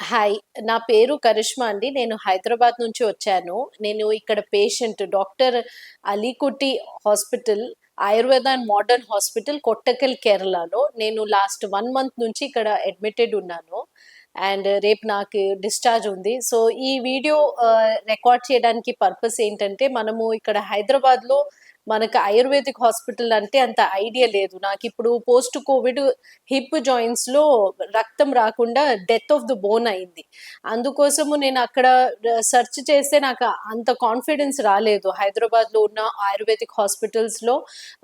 Hi. నా పేరు కరిష్మా అండి. నేను హైదరాబాద్ నుంచి వచ్చాను. నేను ఇక్కడ patient doctor Alikutty hospital, Ayurveda and modern hospital Kottakkal కేరళలో. నేను లాస్ట్ 1 మంత్ నుంచి ఇక్కడ అడ్మిటెడ్ ఉన్నాను. అండ్ రేపు నాకు డిశ్చార్జ్ ఉంది. సో, ఈ వీడియో రికార్డ్ చేయడానికి పర్పస్ ఏంటంటే, మనము ఇక్కడ హైదరాబాద్‌లో మనకు ఆయుర్వేదిక్ హాస్పిటల్ అంటే అంత ఐడియా లేదు. నాకిప్పుడు పోస్ట్ కోవిడ్ హిప్ జాయింట్స్‌లో రక్తం రాకుండా డెత్ ఆఫ్ ద బోన్ అయింది. అందుకోసము నేను అక్కడ సెర్చ్ చేస్తే నాకు అంత కాన్ఫిడెన్స్ రాలేదు. హైదరాబాద్‌లో ఉన్న ఆయుర్వేదిక్ హాస్పిటల్స్‌లో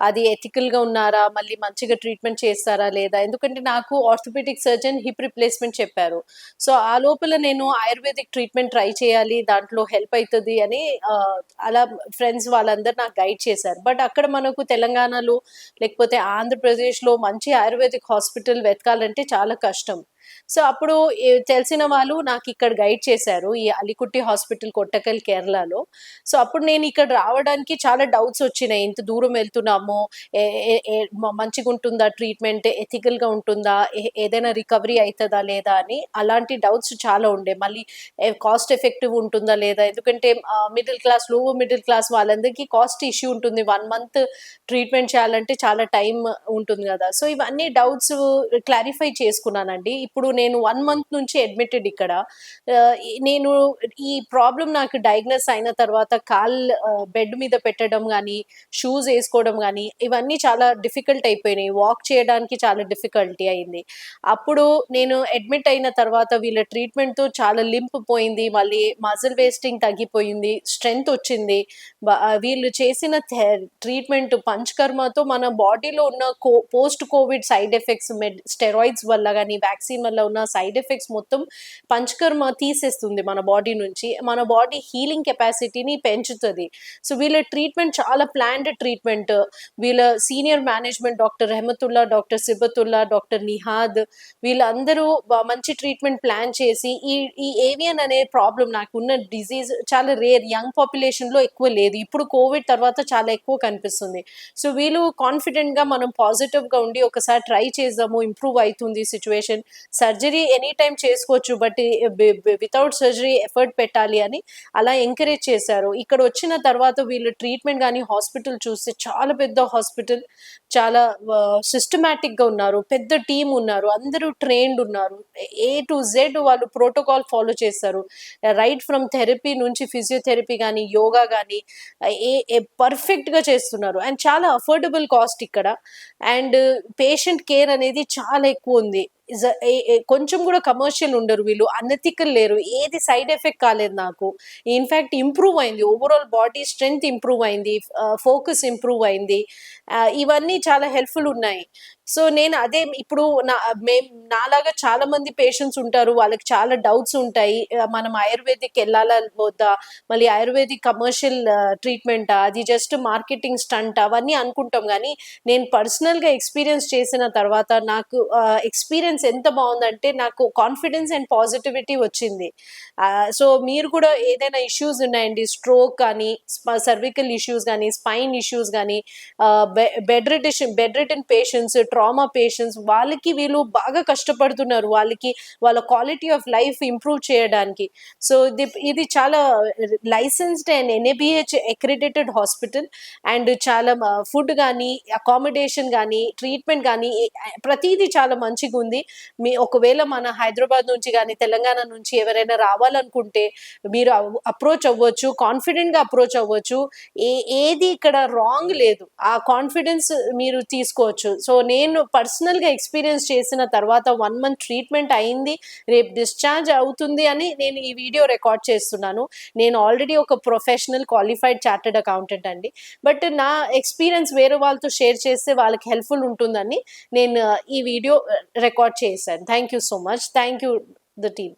అది ఎథికల్‌గా ఉన్నారా? మళ్ళీ మంచిగా ట్రీట్మెంట్ చేస్తారా? లేదా? ఎందుకంటే నాకు ఆర్థోపెడిక్ సర్జన్ హిప్ రిప్లేస్‌మెంట్ చెప్పారు. సో, ఆ లోపల నేను ఆయుర్వేదిక్ ట్రీట్మెంట్ ట్రై చేయాలి. దాంట్లో హెల్ప్ అయితది అని అలా ఫ్రెండ్స్ వాళ్ళందరూ నాకు గైడ్ చేశారు. బట్ అక్కడ మనకు తెలంగాణలో లేకపోతే ఆంధ్రప్రదేశ్‌లో మంచి ఆయుర్వేదిక్ హాస్పిటల్ వెతకాలంటే చాలా కష్టం. సో, అప్పుడు తెలిసిన వాళ్ళు నాకిక్కడ గైడ్ చేశారు. ఈ అలికుట్టి హాస్పిటల్ కొట్టకల్ కేరళలో. సో, అప్పుడు నేనిక్కడ రావడానికి చాలా డౌట్స్ వచ్చినాయి. ఇంత దూరం వెళ్తున్నాము. ఏ ఏ ఏ మంచిగుంటుందా ట్రీట్మెంట్? ఎథికల్‌గా ఉంటుందా? ఏదైనా రికవరీ అయితదా లేదా అని అలాంటి డౌట్స్ చాలా ఉండే. మళ్ళీ కాస్ట్ ఎఫెక్టివ్ ఉంటుందా లేదా? ఎందుకంటే middle class, lower middle class వాళ్ళందరికీ కాస్ట్ ఇష్యూ ఉంటుంది. 1 మంత్ ట్రీట్మెంట్ చేయాలంటే చాలా టైం ఉంటుంది గదా! సో, ఇవన్నీ డౌట్స్ క్లారిఫై చేసుకున్నానండి. ఇప్పుడు నేను 1 మంత్ నుంచి అడ్మిటెడ్ ఇక్కడ. నేను ఈ ప్రాబ్లమ్ నాకు డయాగ్నోస్ అయిన తర్వాత బెడ్ మీద పెట్టడం గానీ, షూస్ ఏసుకోవడం గానీ, ఇవన్నీ చాలా డిఫికల్ట్ అయిపోయినాయి. వాక్ చేయడానికి చాలా డిఫికల్టీ అయింది. అప్పుడు నేను అడ్మిట్ అయిన తర్వాత వీళ్ళ ట్రీట్మెంట్‌తో చాలా లింప్ పోయింది. మళ్ళీ మజిల్ వేస్టింగ్ తగ్గిపోయింది. స్ట్రెంత్ వచ్చింది. వీళ్ళు చేసిన ట్రీట్మెంట్ పంచకర్మతో మన బాడీలో ఉన్న post Covid side effects steroids వల్ల గానీ, వ్యాక్సిన్ వల్ల ఉన్న సైడ్ ఎఫెక్ట్స్ మొత్తం పంచకర్మ తీసేస్తుంది మన బాడీ నుంచి. మన బాడీ హీలింగ్ కెపాసిటీని పెంచుతది. సో, వీళ్ళ ట్రీట్మెంట్ చాలా ప్లాన్డ్ ట్రీట్మెంట్. వీళ్ళ senior management doctor Rahmatullah, doctor Sibatullah, doctor Nihad వీళ్ళందరూ మంచి ట్రీట్మెంట్ ప్లాన్ చేసి ఈ ఈ ఏవియన్ అనే ప్రాబ్లమ్ నాకున్న డిజీజ్ చాలా రేర్. యంగ్ పాపులేషన్‌లో ఎక్కువ లేదు. ఇప్పుడు కోవిడ్ తర్వాత చాలా ఎక్కువ కనిపిస్తుంది. సో, వీళ్ళు కాన్ఫిడెంట్‌గా మనం పాజిటివ్‌గా ఉండి ఒకసారి ట్రై చేద్దాము, ఇంప్రూవ్ అయితుంది సిట్యుయేషన్. సర్జరీ ఎనీ టైమ్ చేసుకోవచ్చు. బట్ వితౌట్ సర్జరీ ఎఫర్ట్ పెట్టాలి అని అలా ఎంకరేజ్ చేశారు. ఇక్కడ వచ్చిన తర్వాత వీళ్ళు ట్రీట్మెంట్ గానీ, హాస్పిటల్ చూస్తే చాలా పెద్ద హాస్పిటల్. చాలా సిస్టమాటిక్‌గా ఉన్నారు. పెద్ద టీమ్ ఉన్నారు. అందరూ ట్రైన్డ్ ఉన్నారు. ఏ టు జెడ్ వాళ్ళు ప్రోటోకాల్ ఫాలో చేస్తారు. రైట్ ఫ్రమ్ థెరపీ నుంచి ఫిజియోథెరపీ గానీ, యోగా గానీ పర్ఫెక్ట్‌గా చేస్తున్నారు. అండ్ చాలా అఫోర్డబుల్ కాస్ట్ ఇక్కడ. అండ్ పేషెంట్ కేర్ అనేది చాలా ఎక్కువుంది. ఇజ ఎ ఎ కొంచెం గూడా కమర్షియల్ ఉండరు వీళ్ళు. అనెథికల్ లేరు. ఏది సైడ్ ఎఫెక్ట్ కాలేదు నాకు. ఇన్‌ఫాక్ట్ ఇంప్రూవ్ అయింది. ఓవరాల్ బాడీ స్ట్రెంత్ ఇంప్రూవ్ అయింది. ఫోకస్ ఇంప్రూవ్ అయింది. ఇవన్నీ చాలా హెల్ప్‌ఫుల్ ఉన్నాయి. సో, నేను అదే ఇప్పుడు నాలాగా చాలా మంది పేషెంట్స్ ఉంటారు. వాళ్ళకి చాలా డౌట్స్ ఉంటాయి. మనం ఆయుర్వేదిక్ ఎళ్ళాలా వద్దా? మళ్ళీ ఆయుర్వేదిక్ కమర్షియల్ ట్రీట్మెంటా? అది జస్ట్ మార్కెటింగ్ స్టంటా? అవన్నీ అనుకుంటాం గానీ, నేను పర్సనల్‌గా ఎక్స్‌పీరియన్స్ చేసిన తర్వాత నాకు ఎక్స్‌పీరియన్స్ ఎంత బావుందంటే నాకు కాన్ఫిడెన్స్ అండ్ పాజిటివిటీ వచ్చింది. సో, మీరు కూడా ఏదైనా ఇష్యూస్ ఉన్నాయండి, స్ట్రోక్ కానీ, సర్వికల్ ఇష్యూస్ గానీ, స్పైన్ ఇష్యూస్ గానీ, bed ridden patients, trauma patients వాళ్ళకి వీళ్ళు బాగా కష్టపడుతున్నారు. వాళ్ళ క్వాలిటీ ఆఫ్ లైఫ్ ఇంప్రూవ్ చేయడానికి. సో, ఇది చాలా licensed and ఎన్ఏబీహెచ్ accredited hospital. And చాలా ఫుడ్ గానీ, అకామిడేషన్ గానీ, ట్రీట్మెంట్ గానీ ప్రతీదీ చాలా మంచిగుంది. ఒకవేళ మన హైదరాబాద్ నుంచి గానీ, తెలంగాణ నుంచి ఎవరైనా రావాలనుకుంటే మీరు అప్రోచ్ అవ్వచ్చు. కాన్ఫిడెంట్‌గా అప్రోచ్ అవ్వచ్చు. ఏది ఇక్కడ రాంగ్ లేదు. ఆ కాన్ఫిడెన్స్ మీరు తీసుకోవచ్చు. సో, నేను పర్సనల్‌గా ఎక్స్‌పీరియన్స్ చేసిన తర్వాత 1 మంత్ ట్రీట్మెంట్ అయింది. రేపు డిశ్చార్జ్ అవుతుంది అని నేను ఈ వీడియో రికార్డ్ చేస్తున్నాను. నేను ఆల్రెడీ ఒక ప్రొఫెషనల్ క్వాలిఫైడ్ చార్టర్డ్ అకౌంటెంట్ అండి. బట్ నా ఎక్స్‌పీరియన్స్ వేరే వాళ్ళతో షేర్ చేస్తే వాళ్ళకి హెల్ప్‌ఫుల్ ఉంటుందని నేను ఈ వీడియో రికార్డ్ చేశాను. Thank you so much. Thank you the team.